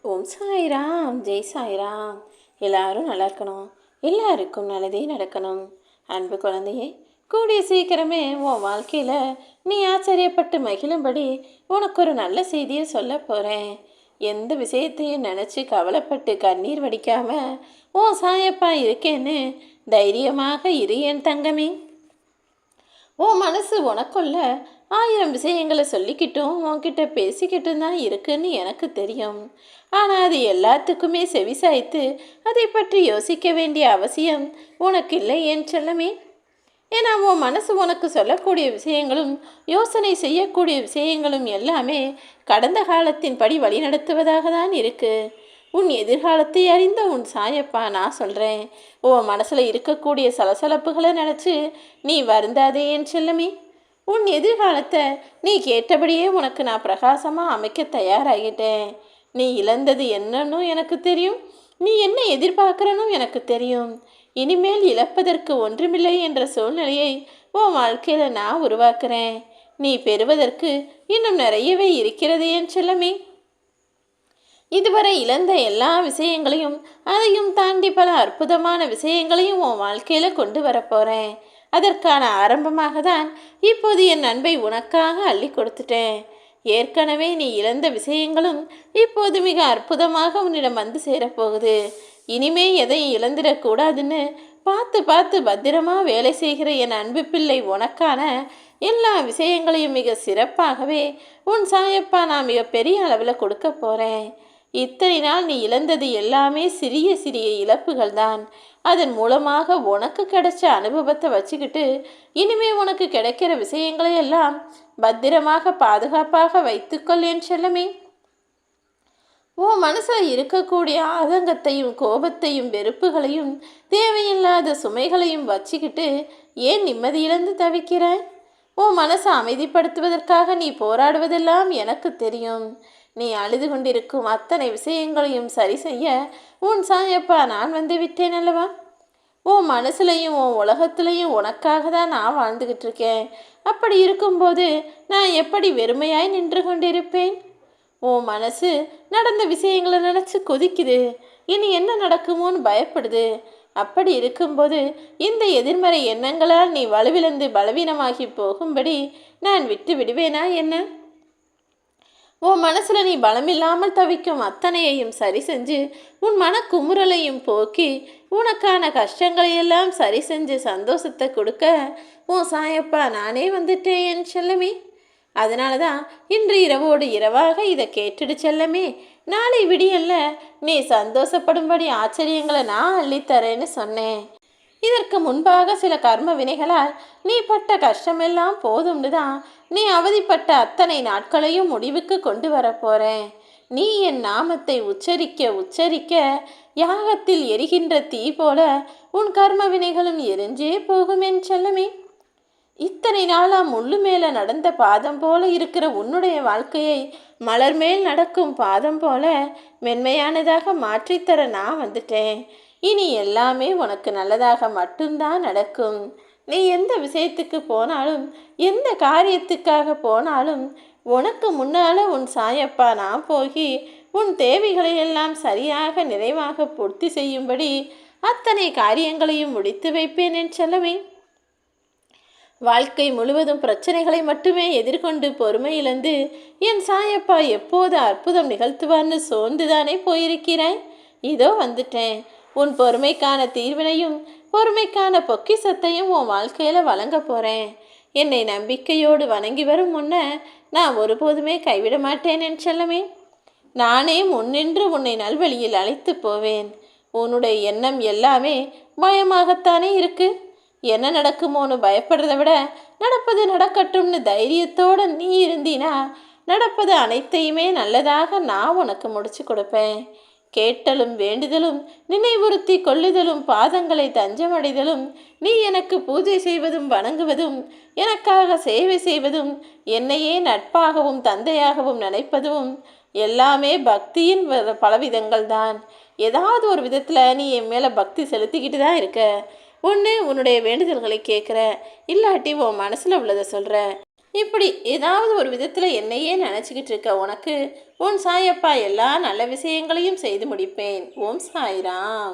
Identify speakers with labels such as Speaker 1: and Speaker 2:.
Speaker 1: ஓம் சாய்ராம், ஜெய் சாய்ராம். எல்லாரும் நல்லா இருக்கணும், எல்லாருக்கும் நல்லதே நடக்கணும். அன்பு குழந்தையே, கூடிய சீக்கிரமே உன் வாழ்க்கையில் நீ ஆச்சரியப்பட்டு மகிழும்படி உனக்கு ஒரு நல்ல செய்தியை சொல்ல போகிறேன். எந்த விஷயத்தையும் நினச்சி கவலைப்பட்டு கண்ணீர் வடிக்காம உன் சாயப்பா இருக்கேன்னு தைரியமாக இரு என் தங்கமே. உன் மனசு உனக்குள்ள 1000 விஷயங்களை சொல்லிக்கிட்டும் உன்கிட்ட பேசிக்கிட்டும் தான் இருக்குன்னு எனக்கு தெரியும். ஆனால் அது எல்லாத்துக்குமே செவிசாய்த்து அதை பற்றி யோசிக்க வேண்டிய அவசியம் உனக்கு இல்லை என் செல்லமே. ஏன்னா உன் மனசு உனக்கு சொல்லக்கூடிய விஷயங்களும் யோசனை செய்யக்கூடிய விஷயங்களும் எல்லாமே கடந்த காலத்தின் படி வழிநடத்துவதாக தான் இருக்குது. உன் எதிர்காலத்தை அறிந்த உன் சாயப்பா நான் சொல்கிறேன். உன் மனசில் இருக்கக்கூடிய சலசலப்புகளை நினச்சி நீ வருந்தாதே என் செல்லமே. உன் எதிர்காலத்தை நீ கேட்டபடியே உனக்கு நான் பிரகாசமாக அமைக்க தயாராகிட்டேன். நீ இழந்தது என்னன்னு எனக்கு தெரியும், நீ என்ன எதிர்பார்க்குறன்னு எனக்கு தெரியும். இனிமேல் இழப்பதற்கு ஒன்றுமில்லை என்ற சூழ்நிலையை உன் வாழ்க்கையில் நான் உருவாக்குறேன். நீ பெறுவதற்கு இன்னும் நிறையவே இருக்கிறது என் செல்லமே. இதுவரை இழந்த எல்லா விஷயங்களையும் அதையும் தாண்டி பல அற்புதமான விஷயங்களையும் உன் வாழ்க்கையில் கொண்டு வரப்போகிறேன். அதற்கான ஆரம்பமாக தான் இப்போது என் அன்பை உனக்காக அள்ளி கொடுத்துட்டேன். ஏற்கனவே நீ இழந்த விஷயங்களும் இப்போது மிக அற்புதமாக உன்னிடம் வந்து சேரப்போகுது. இனிமே எதையும் இழந்துடக்கூடாதுன்னு பார்த்து பார்த்து பத்திரமா வேலை செய்கிற என் அன்பு பிள்ளை உனக்கான எல்லா விஷயங்களையும் மிக சிறப்பாகவே உன் சாயப்பா நான் மிக பெரிய அளவில் கொடுக்க போகிறேன். இத்தனை நாள் நீ இழந்தது எல்லாமே சிறிய சிறிய இழப்புகள் தான். அதன் மூலமாக உனக்கு கிடைச்ச அனுபவத்தை வச்சுக்கிட்டு இனிமே உனக்கு கிடைக்கிற விஷயங்களை எல்லாம் பத்திரமாக பாதுகாப்பாக வைத்துக்கொள் என் செல்லமே. உன் மனசில் இருக்கக்கூடிய ஆதங்கத்தையும் கோபத்தையும் வெறுப்புகளையும் தேவையில்லாத சுமைகளையும் வச்சுக்கிட்டு ஏன் நிம்மதியிழந்து தவிக்கிறாய்? உன் மனசை அமைதிப்படுத்துவதற்காக நீ போராடுவதெல்லாம் எனக்கு தெரியும். நீ அழுது கொண்டிருக்கும் அத்தனை விஷயங்களையும் சரி செய்ய உன் சாயப்பா நான் வந்து விட்டேன் அல்லவா? உன் மனசுலையும் உன் உலகத்துலையும் உனக்காக தான் நான் வாழ்ந்துக்கிட்டு இருக்கேன். அப்படி இருக்கும்போது நான் எப்படி வெறுமையாய் நின்று கொண்டிருப்பேன்? உன் மனசு நடந்த விஷயங்களை நினச்சி கொதிக்குது. இனி என்ன நடக்குமோன்னு பயப்படுது. அப்படி இருக்கும்போது இந்த எதிர்மறை எண்ணங்களால் நீ வலுவிழந்து பலவீனமாகி போகும்படி நான் விட்டு விடுவேனா என்ன? உன் மனசில் நீ பலமில்லாமல் தவிக்கும் அத்தனையையும் சரி செஞ்சு உன் மனக்குமுறலையும் போக்கி உனக்கான கஷ்டங்களையெல்லாம் சரி செஞ்சு சந்தோஷத்தை கொடுக்க உன் சாயப்பா நானே வந்துட்டேன் என் செல்லமே. அதனால தான் இன்று இரவோடு இரவாக இதை கேட்டுடு செல்லமே. நாளை விடியல்ல நீ சந்தோஷப்படும்படி ஆச்சரியங்களை நான் அள்ளித்தரேன்னு சொன்னேன். இதற்கு முன்பாக சில கர்ம வினைகளால் நீ பட்ட கஷ்டமெல்லாம் போதும்னு தான் நீ அவதிப்பட்ட அத்தனை நாட்களையும் முடிவுக்கு கொண்டு வரப்போறேன். நீ என் நாமத்தை உச்சரிக்க உச்சரிக்க யாகத்தில் எரிகின்ற தீ போல உன் கர்ம வினைகளும் எரிஞ்சே போகும் என் செல்லமே. இத்தனை நாளா முள்ளு மேல நடந்த பாதம் போல இருக்கிற உன்னுடைய வாழ்க்கையை மலர் மேல் நடக்கும் பாதம் போல மென்மையானதாக மாற்றித்தர நான் வந்துட்டேன். இனி எல்லாமே உனக்கு நல்லதாக மட்டும்தான் நடக்கும். நீ எந்த விஷயத்துக்கு போனாலும் எந்த காரியத்துக்காக போனாலும் உனக்கு முன்னால் உன் சாயப்பா நான் போகி உன் தேவைகளை எல்லாம் சரியாக நிறைவாக பூர்த்தி செய்யும்படி அத்தனை காரியங்களையும் முடித்து வைப்பேன் என் செல்லமே. வாழ்க்கை முழுவதும் பிரச்சனைகளை மட்டுமே எதிர்கொண்டு பொறுமை இழந்து என் சாயப்பா எப்போது அற்புதம் நிகழ்த்துவார்னு சோர்ந்துதானே போயிருக்கிறாய்? இதோ வந்துட்டேன். உன் பொறுமைக்கான தீர்வினையும் பொறுமைக்கான பொக்கிஷத்தையும் உன் வாழ்க்கையில் வழங்க போகிறேன். என்னை நம்பிக்கையோடு வணங்கி வரும் முன்ன நான் ஒருபோதுமே கைவிட மாட்டேன் என் செல்லமே. நானே முன்னின்று உன்னை நல்வழியில் அழைத்து போவேன். உன்னுடைய எண்ணம் எல்லாமே பயமாகத்தானே இருக்கு. என்ன நடக்குமோன்னு பயப்படுறத விட நடப்பது நடக்கட்டும்னு தைரியத்தோடு நீ இருந்தீனா நடப்பது அனைத்தையுமே நல்லதாக நான் உனக்கு முடிச்சு கொடுப்பேன். கேட்டலும் வேண்டுதலும் நினைவுறுத்தி கொள்ளுதலும் பாதங்களை தஞ்சமடைதலும் நீ எனக்கு பூஜை செய்வதும் வணங்குவதும் எனக்காக சேவை செய்வதும் என்னையே நட்பாகவும் தந்தையாகவும் நினைப்பதும் எல்லாமே பக்தியின் பலவிதங்கள் தான். ஏதாவது ஒரு விதத்தில் நீ என் மேலே பக்தி செலுத்திக்கிட்டு தான் இருக்க. ஒன்று உன்னுடைய வேண்டுதல்களை கேட்குற, இல்லாட்டி உன் மனசில் உள்ளதை சொல்கிற. இப்படி ஏதாவது ஒரு விதத்தில் என்னையே நினச்சிக்கிட்டு இருக்க உனக்கு உன் சாயப்பா எல்லா நல்ல விஷயங்களையும் செய்து முடிப்பேன். ஓம் சாய்ராம்.